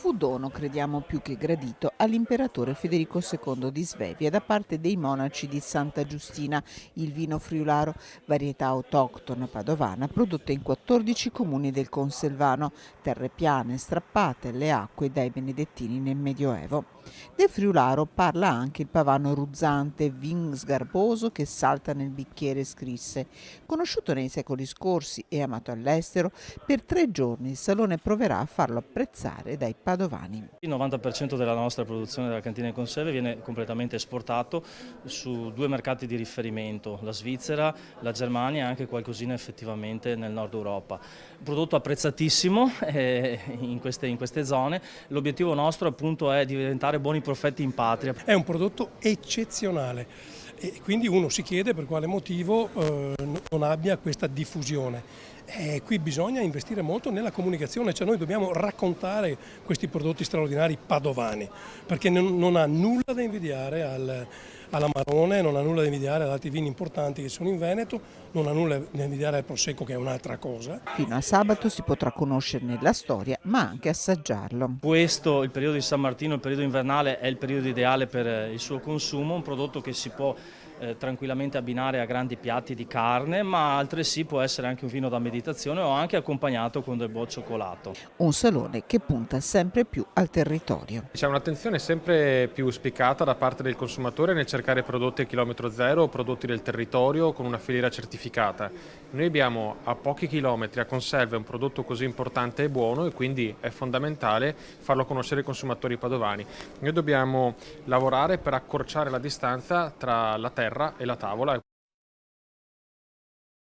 fu dono, crediamo più che gradito, all'imperatore Federico II di Svevia da parte dei monaci di Santa Giustina, il vino friularo, varietà autoctona padovana prodotta in 14 comuni del Conselvano, terre piane strappate alle acque dai benedettini nel Medioevo. Del friularo parla anche il pavano ruzzante, vin sgarboso che salta nel bicchiere, scrisse. Conosciuto nei secoli scorsi e amato all'estero, per 3 giorni il Salone proverà a farlo apprezzare dai padovani. Il 90% della nostra produzione della cantina di conserve viene completamente esportato su 2 mercati di riferimento, la Svizzera, la Germania e anche qualcosina effettivamente nel nord Europa. Un prodotto apprezzatissimo in queste zone, l'obiettivo nostro appunto è diventare buoni profetti in patria. È un prodotto eccezionale e quindi uno si chiede per quale motivo non abbia questa diffusione. Qui bisogna investire molto nella comunicazione, cioè noi dobbiamo raccontare questi prodotti straordinari padovani, perché non ha nulla da invidiare all'Amarone, non ha nulla da invidiare ad altri vini importanti che sono in Veneto, non ha nulla da invidiare al Prosecco, che è un'altra cosa. Fino a sabato si potrà conoscerne la storia, ma anche assaggiarlo. Questo, il periodo di San Martino, il periodo invernale, è il periodo ideale per il suo consumo, un prodotto che si può tranquillamente abbinare a grandi piatti di carne, ma altresì può essere anche un vino da meditazione o anche accompagnato con del buon cioccolato. Un salone che punta sempre più al territorio. C'è un'attenzione sempre più spiccata da parte del consumatore nel cercare prodotti a chilometro zero o prodotti del territorio con una filiera certificata. Noi abbiamo a pochi chilometri a conserve un prodotto così importante e buono e quindi è fondamentale farlo conoscere ai consumatori padovani. Noi dobbiamo lavorare per accorciare la distanza tra la terra e la tavola.